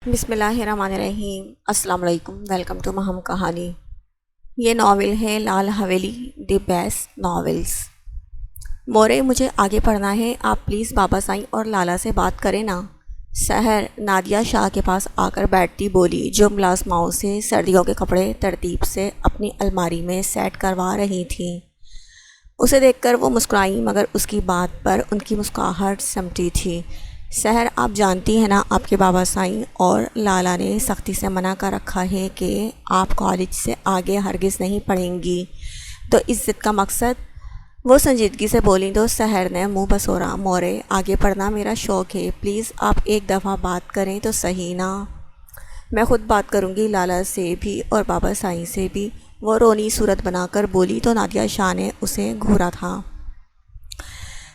بسم اللہ الرحمن الرحیم۔ السلام علیکم، ویلکم ٹو مہم کہانی۔ یہ ناول ہے لال حویلی دی بیسٹ ناولز۔ مورے مجھے آگے پڑھنا ہے، آپ پلیز بابا سائیں اور لالا سے بات کریں نا۔ سحر نادیہ شاہ کے پاس آ کر بیٹھتی بولی، جو ملازماؤں سے سردیوں کے کپڑے ترتیب سے اپنی الماری میں سیٹ کروا رہی تھیں۔ اسے دیکھ کر وہ مسکرائیں، مگر اس کی بات پر ان کی مسکراہٹ سمٹی تھی۔ سحر، آپ جانتی ہیں نا، آپ کے بابا سائیں اور لالا نے سختی سے منع کر رکھا ہے کہ آپ کالج سے آگے ہرگز نہیں پڑھیں گی، تو اس ضد کا مقصد؟ وہ سنجیدگی سے بولیں تو سحر نے منہ بسورا، مورے آگے پڑھنا میرا شوق ہے، پلیز آپ ایک دفعہ بات کریں تو صحیح نا۔ میں خود بات کروں گی لالا سے بھی اور بابا سائیں سے بھی، وہ رونی صورت بنا کر بولی تو نادیہ شاہ نے اسے گھورا تھا۔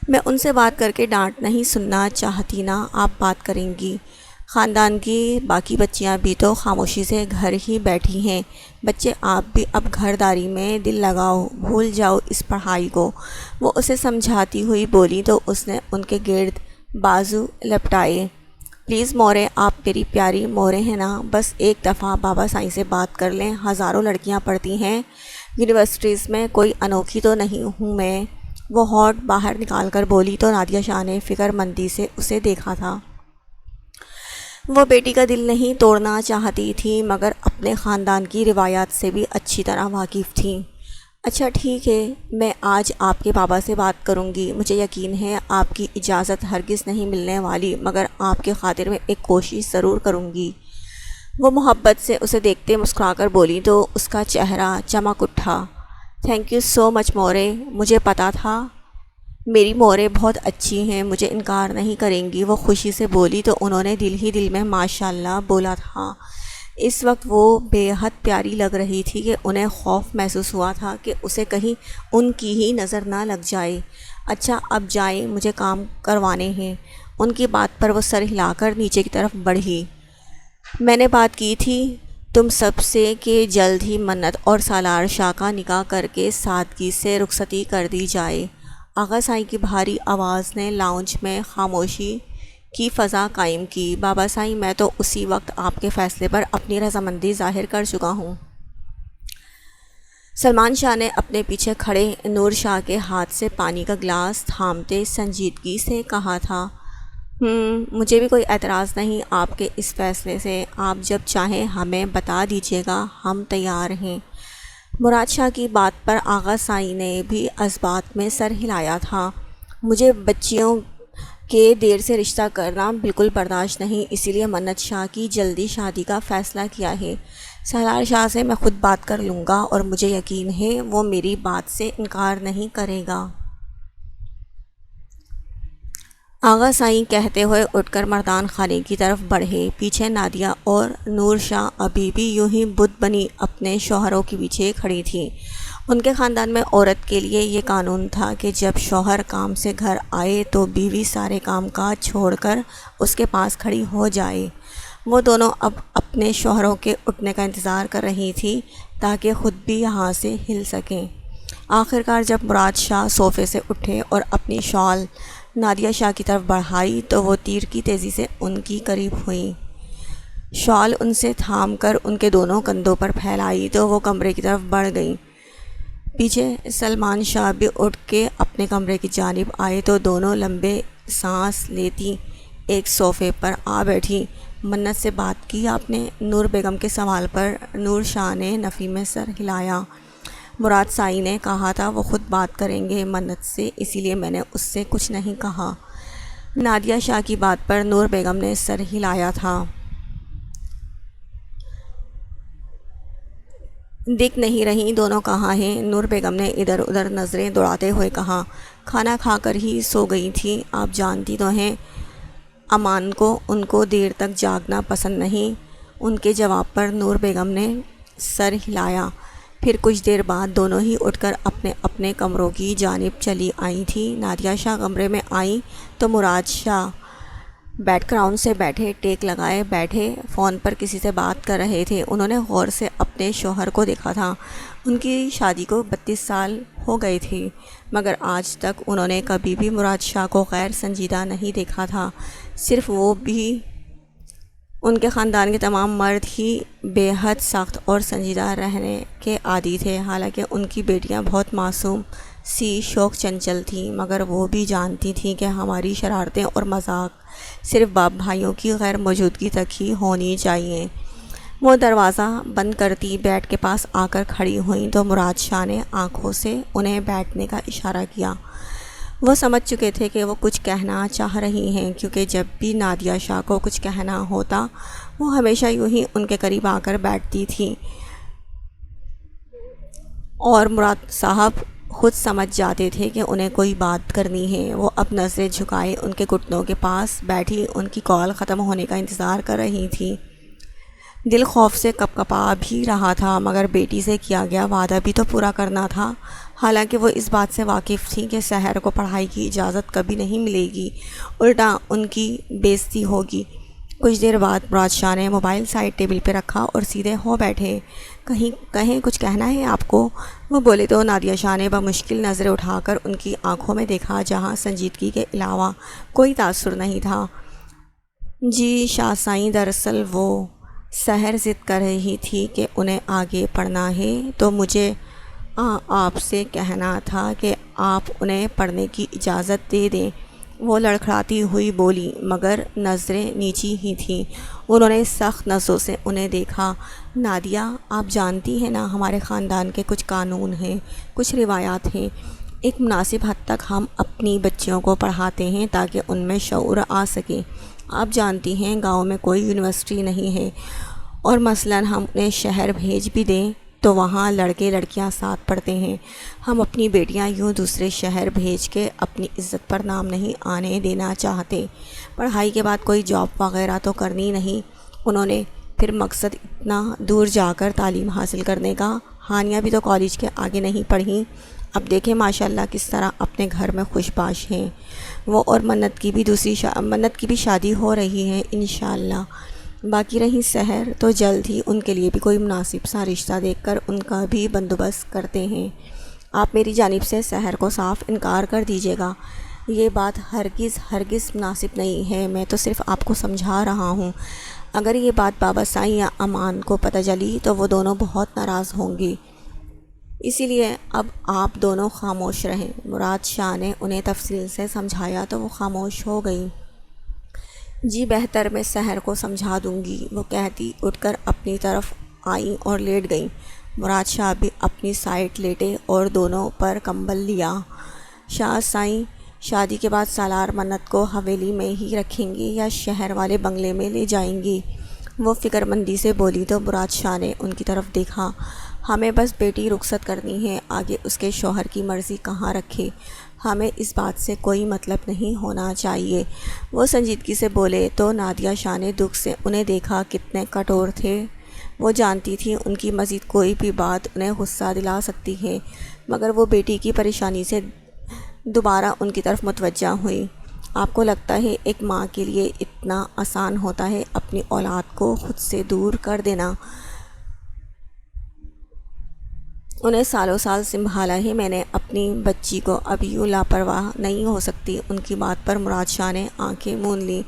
میں ان سے بات کر کے ڈانٹ نہیں سننا چاہتی نا، آپ بات کریں گی۔ خاندان کی باقی بچیاں بھی تو خاموشی سے گھر ہی بیٹھی ہیں، بچے آپ بھی اب گھرداری میں دل لگاؤ، بھول جاؤ اس پڑھائی کو۔ وہ اسے سمجھاتی ہوئی بولی تو اس نے ان کے گرد بازو لپٹائے۔ پلیز مورے، آپ میری پیاری مورے ہیں نا، بس ایک دفعہ بابا سائیں سے بات کر لیں، ہزاروں لڑکیاں پڑھتی ہیں یونیورسٹیز میں، کوئی انوکھی تو نہیں ہوں میں۔ وہ ہونٹ باہر نکال کر بولی تو نادیہ شاہ نے فکر مندی سے اسے دیکھا تھا۔ وہ بیٹی کا دل نہیں توڑنا چاہتی تھی، مگر اپنے خاندان کی روایات سے بھی اچھی طرح واقف تھیں۔ اچھا ٹھیک ہے، میں آج آپ کے بابا سے بات کروں گی، مجھے یقین ہے آپ کی اجازت ہرگز نہیں ملنے والی، مگر آپ کے خاطر میں ایک کوشش ضرور کروں گی۔ وہ محبت سے اسے دیکھتے مسکرا کر بولی تو اس کا چہرہ چمک اٹھا۔ تھینک یو سو مچ مورے، مجھے پتا تھا میری مورے بہت اچھی ہیں، مجھے انکار نہیں کریں گی، وہ خوشی سے بولی تو انہوں نے دل ہی دل میں ماشاءاللہ بولا تھا۔ اس وقت وہ بے حد پیاری لگ رہی تھی کہ انہیں خوف محسوس ہوا تھا کہ اسے کہیں ان کی ہی نظر نہ لگ جائے۔ اچھا اب جائیں، مجھے کام کروانے ہیں۔ ان کی بات پر وہ سر ہلا کر نیچے کی طرف بڑھی۔ میں نے بات کی تھی تم سب سے کہ جلد ہی منت اور سالار شاہ کا نکاح کر کے سادگی سے رخصتی کر دی جائے۔ آغا سائیں کی بھاری آواز نے لاؤنج میں خاموشی کی فضا قائم کی۔ بابا سائیں، میں تو اسی وقت آپ کے فیصلے پر اپنی رضامندی ظاہر کر چکا ہوں۔ سلمان شاہ نے اپنے پیچھے کھڑے نور شاہ کے ہاتھ سے پانی کا گلاس تھامتے سنجیدگی سے کہا تھا۔ مجھے بھی کوئی اعتراض نہیں آپ کے اس فیصلے سے، آپ جب چاہیں ہمیں بتا دیجیے گا، ہم تیار ہیں۔ مراد شاہ کی بات پر آغا سائیں نے بھی اس بات میں سر ہلایا تھا۔ مجھے بچیوں کے دیر سے رشتہ کرنا بالکل برداشت نہیں، اسی لیے منت شاہ کی جلدی شادی کا فیصلہ کیا ہے۔ سالار شاہ سے میں خود بات کر لوں گا اور مجھے یقین ہے وہ میری بات سے انکار نہیں کرے گا۔ آغا سائیں کہتے ہوئے اٹھ کر مردان خانے کی طرف بڑھے۔ پیچھے نادیہ اور نور شاہ ابھی بھی یوں ہی بت بنی اپنے شوہروں کے پیچھے کھڑی تھیں۔ ان کے خاندان میں عورت کے لیے یہ قانون تھا کہ جب شوہر کام سے گھر آئے تو بیوی سارے کام کاج چھوڑ کر اس کے پاس کھڑی ہو جائے۔ وہ دونوں اب اپنے شوہروں کے اٹھنے کا انتظار کر رہی تھی تاکہ خود بھی یہاں سے ہل سکیں۔ آخرکار جب مراد شاہ صوفے سے اٹھے اور اپنی شال نادیہ شاہ کی طرف بڑھائی تو وہ تیر کی تیزی سے ان کی قریب ہوئیں۔ شال ان سے تھام کر ان کے دونوں کندھوں پر پھیلائی تو وہ کمرے کی طرف بڑھ گئیں۔ پیچھے سلمان شاہ بھی اٹھ کے اپنے کمرے کی جانب آئے تو دونوں لمبے سانس لیتی ایک صوفے پر آ بیٹھی۔ منت سے بات کی آپ نے؟ نور بیگم کے سوال پر نور شاہ نے نفی میں سر ہلایا۔ مراد سائیں نے کہا تھا وہ خود بات کریں گے منت سے، اسی لیے میں نے اس سے کچھ نہیں کہا۔ نادیہ شاہ کی بات پر نور بیگم نے سر ہلایا تھا۔ دکھ نہیں رہی دونوں کہاں ہیں؟ نور بیگم نے ادھر ادھر نظریں دوڑاتے ہوئے کہا۔ کھانا کھا کر ہی سو گئی تھی، آپ جانتی تو ہیں امان کو ان کو دیر تک جاگنا پسند نہیں۔ ان کے جواب پر نور بیگم نے سر ہلایا۔ پھر کچھ دیر بعد دونوں ہی اٹھ کر اپنے اپنے کمروں کی جانب چلی آئی تھیں۔ نادیہ شاہ کمرے میں آئیں تو مراد شاہ بیک گراؤنڈ سے بیٹھے ٹیک لگائے بیٹھے فون پر کسی سے بات کر رہے تھے۔ انہوں نے غور سے اپنے شوہر کو دیکھا تھا۔ ان کی شادی کو 32 سال ہو گئے تھے، مگر آج تک انہوں نے کبھی بھی مراد شاہ کو غیر سنجیدہ نہیں دیکھا تھا۔ صرف وہ بھی ان کے خاندان کے تمام مرد ہی بے حد سخت اور سنجیدہ رہنے کے عادی تھے، حالانکہ ان کی بیٹیاں بہت معصوم سی شوق چنچل تھیں، مگر وہ بھی جانتی تھیں کہ ہماری شرارتیں اور مذاق صرف باپ بھائیوں کی غیر موجودگی تک ہی ہونی چاہیے۔ وہ دروازہ بند کرتی بیڈ کے پاس آ کر کھڑی ہوئیں تو مراد شاہ نے آنکھوں سے انہیں بیٹھنے کا اشارہ کیا۔ وہ سمجھ چکے تھے کہ وہ کچھ کہنا چاہ رہی ہیں، کیونکہ جب بھی نادیہ شاہ کو کچھ کہنا ہوتا وہ ہمیشہ یوں ہی ان کے قریب آ کر بیٹھتی تھی، اور مراد صاحب خود سمجھ جاتے تھے کہ انہیں کوئی بات کرنی ہے۔ وہ اب نظریں جھکائے ان کے گھٹنوں کے پاس بیٹھی ان کی کال ختم ہونے کا انتظار کر رہی تھی۔ دل خوف سے کپ کپا بھی رہا تھا، مگر بیٹی سے کیا گیا وعدہ بھی تو پورا کرنا تھا۔ حالانکہ وہ اس بات سے واقف تھی کہ سحر کو پڑھائی کی اجازت کبھی نہیں ملے گی، الٹا ان کی بےعزتی ہوگی۔ کچھ دیر بعد مراد شاہ نے موبائل سائڈ ٹیبل پہ رکھا اور سیدھے ہو بیٹھے۔ کہیں کچھ کہنا ہے آپ کو؟ وہ بولے تو نادیہ شاہ نے بمشکل نظریں اٹھا کر ان کی آنکھوں میں دیکھا، جہاں سنجیدگی کے علاوہ کوئی تاثر نہیں تھا۔ جی شاہ سائیں، دراصل وہ سحر ضد کر رہی تھی کہ انہیں آگے پڑھنا ہے، تو مجھے آپ سے کہنا تھا کہ آپ انہیں پڑھنے کی اجازت دے دیں۔ وہ لڑکھڑاتی ہوئی بولی، مگر نظریں نیچی ہی تھیں۔ انہوں نے سخت نظروں سے انہیں دیکھا۔ نادیہ، آپ جانتی ہیں نا، ہمارے خاندان کے کچھ قانون ہیں، کچھ روایات ہیں۔ ایک مناسب حد تک ہم اپنی بچیوں کو پڑھاتے ہیں تاکہ ان میں شعور آ سکے۔ آپ جانتی ہیں گاؤں میں کوئی یونیورسٹی نہیں ہے، اور مثلاً ہم انہیں شہر بھیج بھی دیں تو وہاں لڑکے لڑکیاں ساتھ پڑھتے ہیں۔ ہم اپنی بیٹیاں یوں دوسرے شہر بھیج کے اپنی عزت پر نام نہیں آنے دینا چاہتے۔ پڑھائی کے بعد کوئی جاب وغیرہ تو کرنی نہیں انہوں نے، پھر مقصد اتنا دور جا کر تعلیم حاصل کرنے کا۔ ہانیہ بھی تو کالج کے آگے نہیں پڑھی، اب دیکھیں ماشاءاللہ کس طرح اپنے گھر میں خوش باش ہیں۔ وہ اور منت کی بھی شادی ہو رہی ہے انشاءاللہ۔ باقی رہی سحر، تو جلد ہی ان کے لیے بھی کوئی مناسب سا رشتہ دیکھ کر ان کا بھی بندوبست کرتے ہیں۔ آپ میری جانب سے سحر کو صاف انکار کر دیجیے گا، یہ بات ہرگز مناسب نہیں ہے، میں تو صرف آپ کو سمجھا رہا ہوں۔ اگر یہ بات بابا سائیں یا امان کو پتہ چلی تو وہ دونوں بہت ناراض ہوں گی، اسی لیے اب آپ دونوں خاموش رہیں۔ مراد شاہ نے انہیں تفصیل سے سمجھایا تو وہ خاموش ہو گئی۔ جی بہتر، میں سحر کو سمجھا دوں گی، وہ کہتی اٹھ کر اپنی طرف آئیں اور لیٹ گئیں۔ مراد شاہ بھی اپنی سائڈ لیٹے اور دونوں پر کمبل لیا۔ شاہ سائیں، شادی کے بعد سالار منت کو حویلی میں ہی رکھیں گے یا شہر والے بنگلے میں لے جائیں گی؟ وہ فکر مندی سے بولی تو مراد شاہ نے ان کی طرف دیکھا۔ ہمیں بس بیٹی رخصت کرنی ہے، آگے اس کے شوہر کی مرضی کہاں رکھے، ہمیں اس بات سے کوئی مطلب نہیں ہونا چاہیے، وہ سنجیدگی سے بولے تو نادیہ شاہ نے دکھ سے انہیں دیکھا، کتنے کٹور تھے۔ وہ جانتی تھی ان کی مزید کوئی بھی بات انہیں غصہ دلا سکتی ہے، مگر وہ بیٹی کی پریشانی سے دوبارہ ان کی طرف متوجہ ہوئی۔ آپ کو لگتا ہے ایک ماں کے لیے اتنا آسان ہوتا ہے اپنی اولاد کو خود سے دور کر دینا؟ انہیں سالوں سال سنبھالا ہے میں نے اپنی بچی کو، اب یوں لاپرواہ نہیں ہو سکتی۔ ان کی بات پر مراد شاہ نے آنکھیں مون لیں۔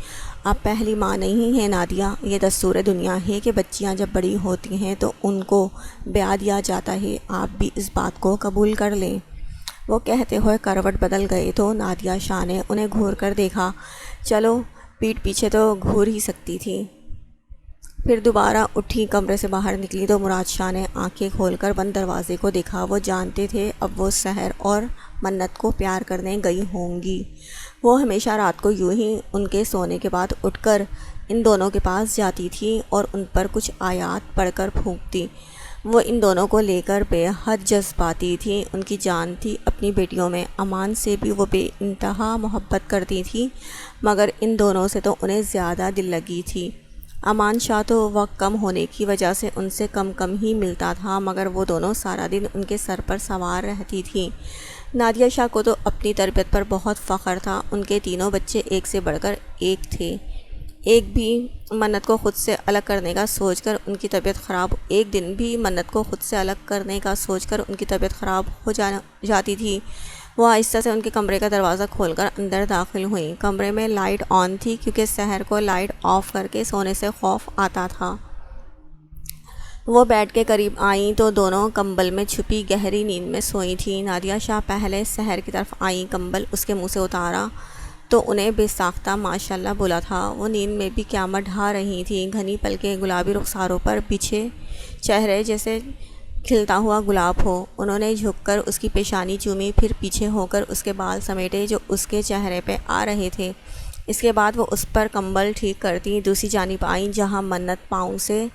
آپ پہلی ماں نہیں ہیں نادیہ، یہ دستور دنیا ہے کہ بچیاں جب بڑی ہوتی ہیں تو ان کو بیاہ دیا جاتا ہے، آپ بھی اس بات کو قبول کر لیں۔ وہ کہتے ہوئے کروٹ بدل گئے تو نادیہ شاہ نے انہیں گھور کر دیکھا۔ چلو پیٹھ پیچھے تو گھور ہی سکتی تھی۔ پھر دوبارہ اٹھی کمرے سے باہر نکلی تو مراد شاہ نے آنکھیں کھول کر بند دروازے کو دیکھا۔ وہ جانتے تھے اب وہ سحر اور منت کو پیار کرنے گئی ہوں گی۔ وہ ہمیشہ رات کو یوں ہی ان کے سونے کے بعد اٹھ کر ان دونوں کے پاس جاتی تھی اور ان پر کچھ آیات پڑھ کر پھونکتی۔ وہ ان دونوں کو لے کر بے حد جذباتی تھی، ان کی جان تھی اپنی بیٹیوں میں۔ امان سے بھی وہ بے انتہا محبت کرتی تھی، مگر ان دونوں سے تو انہیں زیادہ دل لگی تھی۔ امان شاہ تو وقت کم ہونے کی وجہ سے ان سے کم ہی ملتا تھا، مگر وہ دونوں سارا دن ان کے سر پر سوار رہتی تھیں۔ نادیہ شاہ کو تو اپنی تربیت پر بہت فخر تھا، ان کے تینوں بچے ایک سے بڑھ کر ایک تھے۔ ایک بھی منت کو خود سے الگ کرنے کا سوچ کر ان کی طبیعت خراب ایک دن بھی منت کو خود سے الگ کرنے کا سوچ کر ان کی طبیعت خراب ہو جاتی تھی، وہ آہستہ سے ان کے کمرے کا دروازہ کھول کر اندر داخل ہوئیں۔ کمرے میں لائٹ آن تھی کیونکہ سحر کو لائٹ آف کر کے سونے سے خوف آتا تھا۔ وہ بیڈ کے قریب آئیں تو دونوں کمبل میں چھپی گہری نیند میں سوئی تھیں۔ نادیہ شاہ پہلے سحر کی طرف آئیں، کمبل اس کے منہ سے اتارا تو انہیں بے ساختہ ماشاءاللہ بولا تھا۔ وہ نیند میں بھی قیامت ڈھا رہی تھیں، گھنی پلکیں گلابی رخساروں پر بچھے چہرے جیسے کھلتا ہوا گلاب ہو۔ انہوں نے جھک کر اس کی پیشانی چومی، پھر پیچھے ہو کر اس کے بال سمیٹے جو اس کے چہرے پہ آ رہے تھے۔ اس کے بعد وہ اس پر کمبل ٹھیک کرتی دوسری جانب آئیں جہاں منت پاؤں سے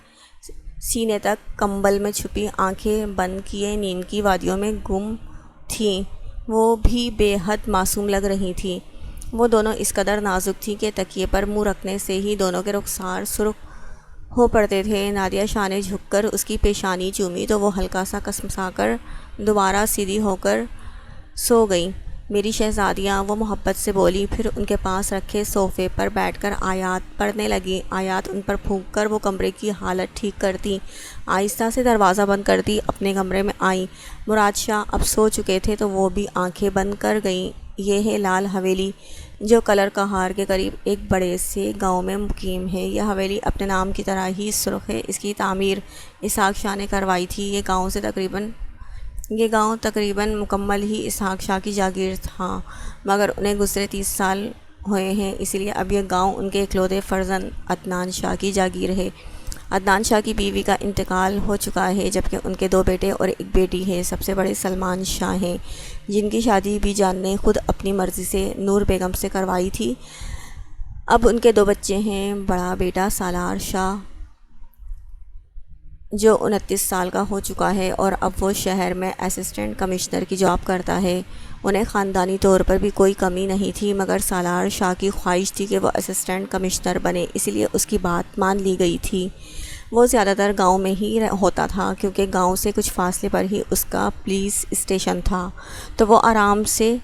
سینے تک کمبل میں چھپی آنکھیں بند کیے نیند کی وادیوں میں گم تھیں۔ وہ بھی بے حد معصوم لگ رہی تھیں۔ وہ دونوں اس قدر نازک تھیں کہ تکیے پر منہ رکھنے سے ہی دونوں کے رخسار سرخ ہو پڑتے تھے۔ نادیہ شاہ نے جھک کر اس کی پیشانی چومی تو وہ ہلکا سا کسمسا کر دوبارہ سیدھی ہو کر سو گئیں۔ میری شہزادیاں، وہ محبت سے بولی، پھر ان کے پاس رکھے صوفے پر بیٹھ کر آیات پڑھنے لگی۔ آیات ان پر پھونک کر وہ کمرے کی حالت ٹھیک کرتی، آہستہ سے دروازہ بند کرتی اپنے کمرے میں آئیں۔ مراد شاہ اب سو چکے تھے تو وہ بھی آنکھیں بند کر گئیں۔ یہ ہے لال حویلی جو کلر کہار کے قریب ایک بڑے سے گاؤں میں مقیم ہے۔ یہ حویلی اپنے نام کی طرح ہی سرخ ہے۔ اس کی تعمیر اسحاق شاہ نے کروائی تھی۔ یہ گاؤں تقریباً مکمل ہی اسحاق شاہ کی جاگیر تھا، مگر انہیں گزرے 30 سال ہوئے ہیں، اس لیے اب یہ گاؤں ان کے اکلوتے فرزند عدنان شاہ کی جاگیر ہے۔ عدنان شاہ کی بیوی کا انتقال ہو چکا ہے، جبکہ ان کے 2 بیٹے اور 1 بیٹی ہے۔ سب سے بڑے سلمان شاہ ہیں، جن کی شادی بھی جان نے خود اپنی مرضی سے نور بیگم سے کروائی تھی۔ اب ان کے 2 بچے ہیں۔ بڑا بیٹا سالار شاہ جو 29 سال کا ہو چکا ہے اور اب وہ شہر میں اسسٹنٹ کمشنر کی جاب کرتا ہے۔ انہیں خاندانی طور پر بھی کوئی کمی نہیں تھی، مگر سالار شاہ کی خواہش تھی کہ وہ اسسٹنٹ کمشنر بنے، اسی لیے اس کی بات مان لی گئی تھی۔ وہ زیادہ تر گاؤں میں ہی ہوتا تھا کیونکہ گاؤں سے کچھ فاصلے پر ہی اس کا پولیس اسٹیشن تھا، تو وہ آرام سے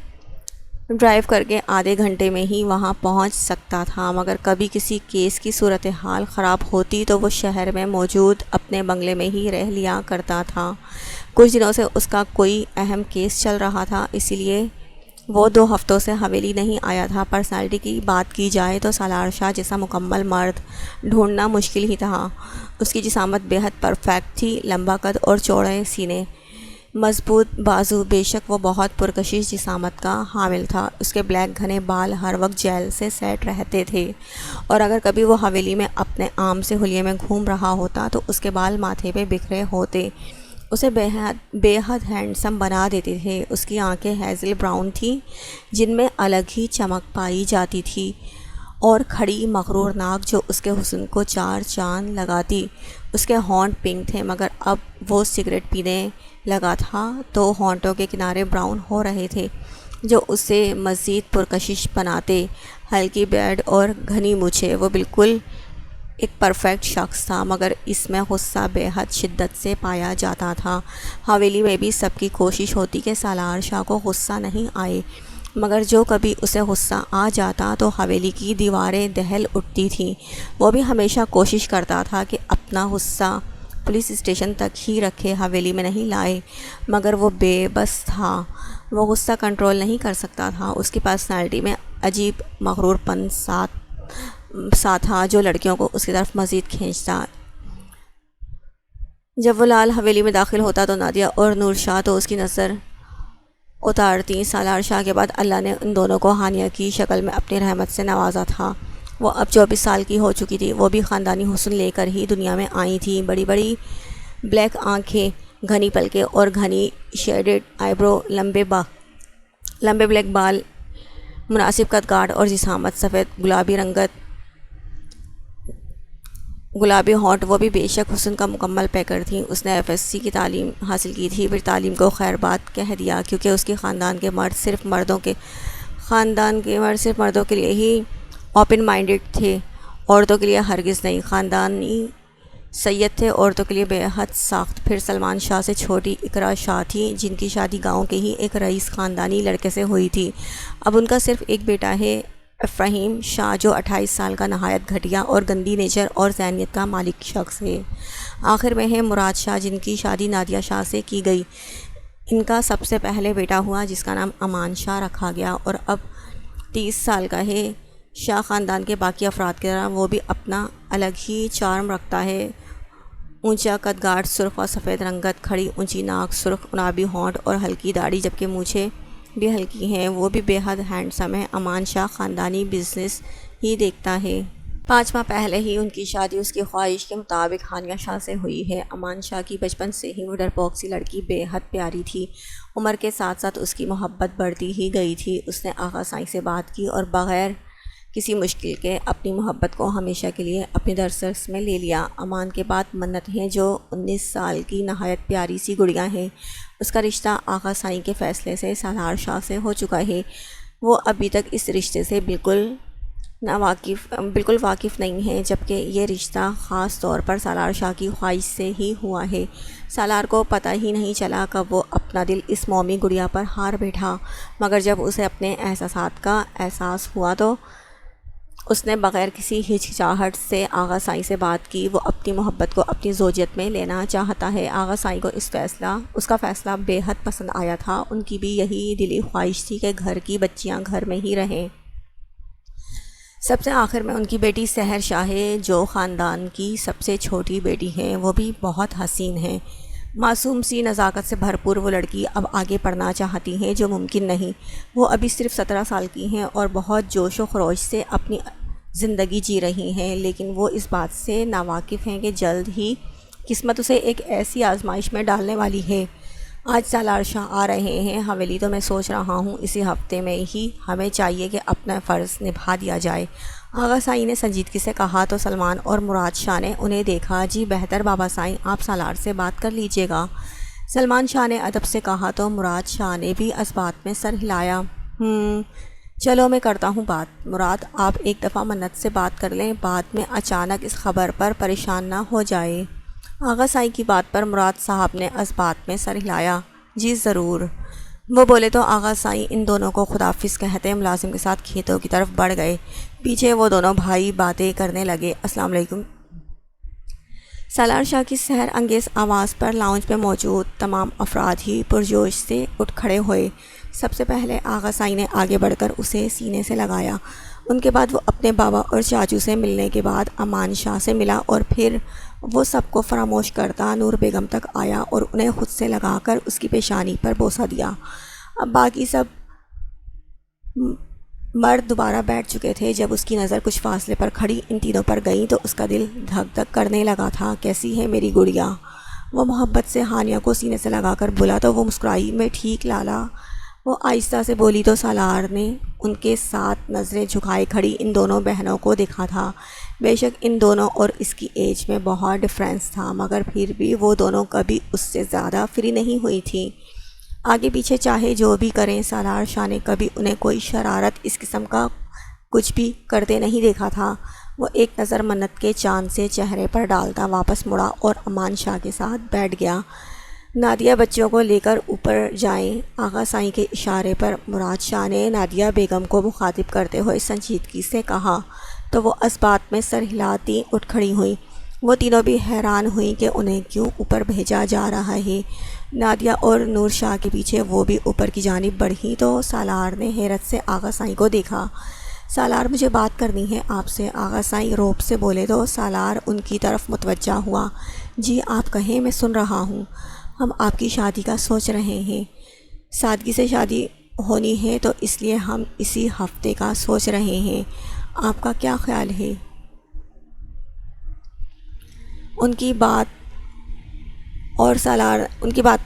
ڈرائیو کر کے آدھے گھنٹے میں ہی وہاں پہنچ سکتا تھا۔ مگر کبھی کسی کیس کی صورتحال خراب ہوتی تو وہ شہر میں موجود اپنے بنگلے میں ہی رہ لیا کرتا تھا۔ کچھ دنوں سے اس کا کوئی اہم کیس چل رہا تھا، اسی لیے وہ 2 ہفتوں سے حویلی نہیں آیا تھا۔ پرسنالٹی کی بات کی جائے تو سالار شاہ جیسا مکمل مرد ڈھونڈنا مشکل ہی تھا۔ اس کی جسامت بے حد پرفیکٹ تھی، لمبا قد اور چوڑے سینے، مضبوط بازو، بے شک وہ بہت پرکشش جسامت کا حامل تھا۔ اس کے بلیک گھنے بال ہر وقت جیل سے سیٹ رہتے تھے، اور اگر کبھی وہ حویلی میں اپنے عام سے حلیے میں گھوم رہا ہوتا تو اس کے بال ماتھے پہ بکھرے ہوتے اسے بے حد ہینڈسم بنا دیتے تھے۔ اس کی آنکھیں ہیزل براؤن تھیں جن میں الگ ہی چمک پائی جاتی تھی، اور کھڑی مغرور ناک جو اس کے حسن کو 4 چاند لگاتی۔ اس کے ہونٹ پنک تھے، مگر اب وہ سگریٹ پینے لگا تھا تو ہونٹوں کے کنارے براؤن ہو رہے تھے جو اسے مزید پرکشش بناتے۔ ہلکی بیئرڈ اور گھنی مونچھیں، وہ بالکل ایک پرفیکٹ شخص تھا، مگر اس میں غصہ بے حد شدت سے پایا جاتا تھا۔ حویلی میں بھی سب کی کوشش ہوتی کہ سالار شاہ کو غصہ نہیں آئے، مگر جو کبھی اسے غصہ آ جاتا تو حویلی کی دیواریں دہل اٹھتی تھیں۔ وہ بھی ہمیشہ کوشش کرتا تھا کہ اپنا غصہ پولیس اسٹیشن تک ہی رکھے، حویلی میں نہیں لائے، مگر وہ بے بس تھا۔ وہ غصہ کنٹرول نہیں کر سکتا تھا۔ اس کی پرسنالٹی میں عجیب مغرور پن سا تھا جو لڑکیوں کو اس کی طرف مزید کھینچتا۔ جب وہ لال حویلی میں داخل ہوتا تو نادیہ اور نور شاہ تو اس کی نظر اتارتی۔ سالار شاہ کے بعد اللہ نے ان دونوں کو ہانیہ کی شکل میں اپنی رحمت سے نوازا تھا۔ وہ اب 24 سال کی ہو چکی تھی۔ وہ بھی خاندانی حسن لے کر ہی دنیا میں آئی تھی۔ بڑی بڑی بلیک آنکھیں، گھنی پلکیں اور گھنی شیڈڈ آئی برو، لمبے بلیک بال، مناسب قد کاٹ اور جسامت، سفید گلابی رنگت، گلابی ہونٹ۔ وہ بھی بے شک حسن کا مکمل پیکر تھیں۔ اس نے FSc کی تعلیم حاصل کی تھی، پھر تعلیم کو خیر بات کہہ دیا کیونکہ اس کے خاندان کے مرد صرف مردوں کے لیے ہی اوپن مائنڈڈ تھے، عورتوں کے لیے ہرگز نہیں۔ خاندانی سید تھے، عورتوں کے لیے بے حد سخت۔ پھر سلمان شاہ سے چھوٹی اقرا شاہ تھی جن کی شادی گاؤں کے ہی ایک رئیس خاندانی لڑکے سے ہوئی تھی۔ اب ان کا صرف ایک بیٹا ہے، افراہیم شاہ، جو 28 سال کا نہایت گھٹیا اور گندی نیچر اور ذہنیت کا مالک شخص ہے۔ آخر میں ہے مراد شاہ جن کی شادی نادیہ شاہ سے کی گئی۔ ان کا سب سے پہلے بیٹا ہوا جس کا نام امان شاہ رکھا گیا، اور اب 30 سال کا ہے۔ شاہ خاندان کے باقی افراد کی طرح وہ بھی اپنا الگ ہی چارم رکھتا ہے۔ اونچا قدگاٹ، سرخ اور سفید رنگت، کھڑی اونچی ناک، سرخ گلابی ہونٹ اور ہلکی داڑھی، جبکہ مونچھیں بھی ہلکی ہیں۔ وہ بھی بے حد ہینڈسم ہے۔ امان شاہ خاندانی بزنس ہی دیکھتا ہے۔ 5 ماہ پہلے ہی ان کی شادی اس کی خواہش کے مطابق ہانیہ شاہ سے ہوئی ہے۔ امان شاہ کی بچپن سے ہی وہ ڈرپوک سی لڑکی بے حد پیاری تھی۔ عمر کے ساتھ ساتھ اس کی محبت بڑھتی ہی گئی تھی۔ اس نے آغا سائیں سے بات کی اور بغیر کسی مشکل کے اپنی محبت کو ہمیشہ کے لیے اپنی دسترس میں لے لیا۔ امان کے بعد منت ہیں، جو 19 سال کی نہایت پیاری سی گڑیا ہے۔ اس کا رشتہ آغا سائیں کے فیصلے سے سالار شاہ سے ہو چکا ہے۔ وہ ابھی تک اس رشتے سے بالکل واقف نہیں ہے، جبکہ یہ رشتہ خاص طور پر سالار شاہ کی خواہش سے ہی ہوا ہے۔ سالار کو پتہ ہی نہیں چلا کب وہ اپنا دل اس مومی گڑیا پر ہار بیٹھا، مگر جب اسے اپنے احساسات کا احساس ہوا تو اس نے بغیر کسی ہچکچاہٹ سے آغا سائیں سے بات کی۔ وہ اپنی محبت کو اپنی زوجیت میں لینا چاہتا ہے۔ آغا سائیں کو اس کا فیصلہ بے حد پسند آیا تھا۔ ان کی بھی یہی دلی خواہش تھی کہ گھر کی بچیاں گھر میں ہی رہیں۔ سب سے آخر میں ان کی بیٹی سحر شاہ ہے، جو خاندان کی سب سے چھوٹی بیٹی ہے۔ وہ بھی بہت حسین ہے۔ معصوم سی نزاکت سے بھرپور وہ لڑکی اب آگے پڑھنا چاہتی ہیں، جو ممکن نہیں۔ وہ ابھی صرف 17 سال کی ہیں اور بہت جوش و خروش سے اپنی زندگی جی رہی ہیں، لیکن وہ اس بات سے ناواقف ہیں کہ جلد ہی قسمت اسے ایک ایسی آزمائش میں ڈالنے والی ہے۔ آج سالار شاہ آ رہے ہیں حویلی، تو میں سوچ رہا ہوں اسی ہفتے میں ہی ہمیں چاہیے کہ اپنا فرض نبھا دیا جائے۔ آغا سائیں نے سنجیدگی سے کہا تو سلمان اور مراد شاہ نے انہیں دیکھا۔ جی بہتر بابا سائیں، آپ سالار سے بات کر لیجئے گا۔ سلمان شاہ نے ادب سے کہا تو مراد شاہ نے بھی اس بات میں سر ہلایا۔ چلو میں کرتا ہوں بات۔ مراد، آپ ایک دفعہ منت سے بات کر لیں، بعد میں اچانک اس خبر پر پریشان نہ ہو جائے۔ آغا سائیں کی بات پر مراد صاحب نے اس بات میں سر ہلایا۔ جی ضرور۔ وہ بولے تو آغا سائیں ان دونوں کو خداحافظ کہتے ملازم کے ساتھ کھیتوں کی طرف بڑھ گئے۔ پیچھے وہ دونوں بھائی باتیں کرنے لگے۔ السلام علیکم۔ سالار شاہ کی سحر انگیز آواز پر لاؤنج میں موجود تمام افراد ہی پرجوش سے اٹھ کھڑے ہوئے۔ سب سے پہلے آغا سائیں نے آگے بڑھ کر اسے سینے سے لگایا۔ ان کے بعد وہ اپنے بابا اور چاچو سے ملنے کے بعد امان شاہ سے ملا، اور پھر وہ سب کو فراموش کرتا نور بیگم تک آیا اور انہیں خود سے لگا کر اس کی پیشانی پر بوسہ دیا۔ اب باقی سب مرد دوبارہ بیٹھ چکے تھے۔ جب اس کی نظر کچھ فاصلے پر کھڑی ان تینوں پر گئی تو اس کا دل دھک دھک کرنے لگا تھا۔ کیسی ہے میری گڑیا؟ وہ محبت سے ہانیہ کو سینے سے لگا کر بولا تو وہ مسکرائی۔ میں ٹھیک لالا، وہ آہستہ سے بولی تو سالار نے ان کے ساتھ نظریں جھکائے کھڑی ان دونوں بہنوں کو دیکھا تھا۔ بے شک ان دونوں اور اس کی ایج میں بہت ڈفرینس تھا، مگر پھر بھی وہ دونوں کبھی اس سے زیادہ فری نہیں ہوئی تھیں۔ آگے پیچھے چاہے جو بھی کریں، سالار شاہ نے کبھی انہیں کوئی شرارت اس قسم کا کچھ بھی کرتے نہیں دیکھا تھا۔ وہ ایک نظر منت کے چاند سے چہرے پر ڈالتا واپس مڑا اور امان شاہ کے ساتھ بیٹھ گیا۔ نادیہ بچوں کو لے کر اوپر جائیں۔ آغا سائیں کے اشارے پر مراد شاہ نے نادیہ بیگم کو مخاطب کرتے ہوئے سنجیدگی سے کہا تو وہ اس بات میں سر ہلاتی اٹھ کھڑی ہوئیں۔ وہ تینوں بھی حیران ہوئیں کہ انہیں کیوں اوپر بھیجا جا رہا ہے۔ نادیہ اور نور شاہ کے پیچھے وہ بھی اوپر کی جانب بڑھی تو سالار نے حیرت سے آغا سائیں کو دیکھا۔ سالار، مجھے بات کرنی ہے آپ سے، آغا سائیں روب سے بولے تو سالار ان کی طرف متوجہ ہوا۔ جی آپ کہیں، میں سن رہا ہوں۔ ہم آپ کی شادی کا سوچ رہے ہیں۔ سادگی سے شادی ہونی ہے تو اس لیے ہم اسی ہفتے کا سوچ رہے ہیں۔ آپ کا کیا خیال ہے؟ ان کی بات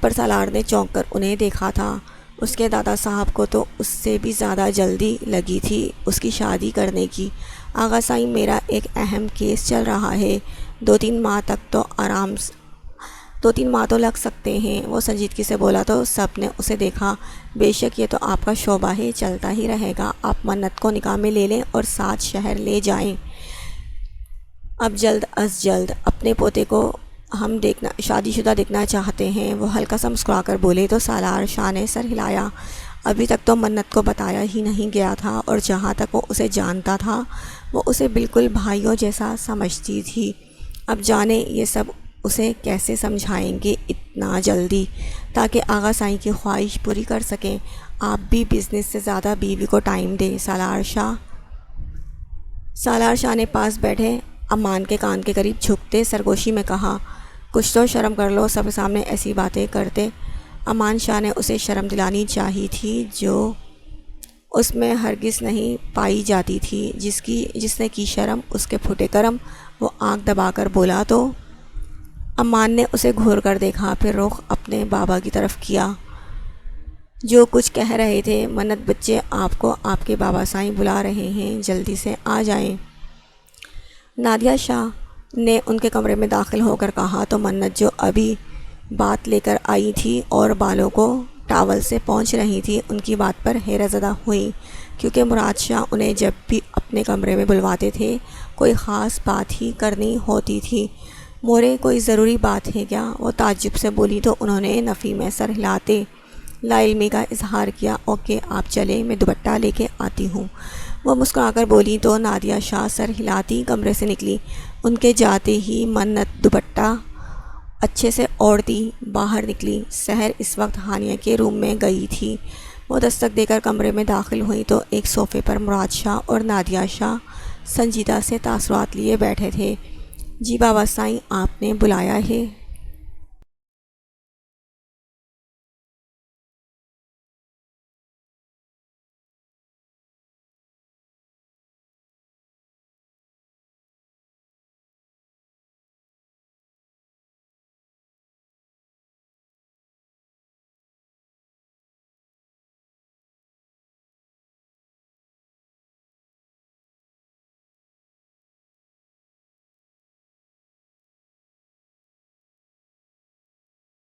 پر سالار نے چونک کر انہیں دیکھا تھا۔ اس کے دادا صاحب کو تو اس سے بھی زیادہ جلدی لگی تھی اس کی شادی کرنے کی۔ آغا سائیں، میرا ایک اہم کیس چل رہا ہے، 2-3 ماہ تو لگ سکتے ہیں۔ وہ سنجیدگی سے بولا تو سب نے اسے دیکھا۔ بے شک یہ تو آپ کا شعبہ ہے، چلتا ہی رہے گا۔ آپ منت کو نکاح میں لے لیں اور ساتھ شہر لے جائیں۔ اب جلد از جلد اپنے پوتے کو ہم شادی شدہ دیکھنا چاہتے ہیں۔ وہ ہلکا سا مسکرا کر بولے تو سالار شاہ نے سر ہلایا۔ ابھی تک تو منت کو بتایا ہی نہیں گیا تھا، اور جہاں تک وہ اسے جانتا تھا وہ اسے بالکل بھائیوں جیسا سمجھتی تھی۔ اب جانے یہ سب اسے کیسے سمجھائیں گے اتنا جلدی۔ تاکہ آغا سائیں کی خواہش پوری کر سکیں۔ آپ بھی بزنس سے زیادہ بیوی کو ٹائم دیں۔ سالار شاہ نے پاس بیٹھے امان کے کان کے قریب جھکتے سرگوشی میں کہا، کچھ تو شرم کر لو، سب کے سامنے ایسی باتیں کرتے۔ امان شاہ نے اسے شرم دلانی چاہی تھی جو اس میں ہرگز نہیں پائی جاتی تھی۔ جس نے کی شرم اس کے پھوٹے کرم۔ وہ آنکھ دبا کر بولا تو امان نے اسے گھور کر دیکھا، پھر رخ اپنے بابا کی طرف کیا جو کچھ کہہ رہے تھے۔ منت بچے، آپ کو آپ کے بابا سائیں بلا رہے ہیں، جلدی سے آ جائیں۔ نادیہ شاہ نے ان کے کمرے میں داخل ہو کر کہا تو منت جو ابھی بات لے کر آئی تھی اور بالوں کو ٹاول سے پونچھ رہی تھی، ان کی بات پر حیرت زدہ ہوئی، کیونکہ مراد شاہ انہیں جب بھی اپنے کمرے میں بلواتے تھے کوئی خاص بات ہی کرنی ہوتی تھی۔ مورے، کوئی ضروری بات ہے کیا؟ وہ تعجب سے بولی تو انہوں نے نفی میں سر ہلاتے لا علمی کا اظہار کیا۔ اوکے، آپ چلیں، میں دوپٹہ لے کے آتی ہوں۔ وہ مسکرا کر بولی تو نادیہ شاہ سر ہلاتی کمرے سے نکلی۔ ان کے جاتے ہی منت دوپٹہ اچھے سے اوڑھتی باہر نکلی۔ سحر اس وقت ہانیہ کے روم میں گئی تھی۔ وہ دستک دے کر کمرے میں داخل ہوئی تو ایک صوفے پر مراد شاہ اور نادیہ شاہ سنجیدہ سے تاثرات لیے بیٹھے تھے۔ جی بابا سائیں، آپ نے بلایا ہے؟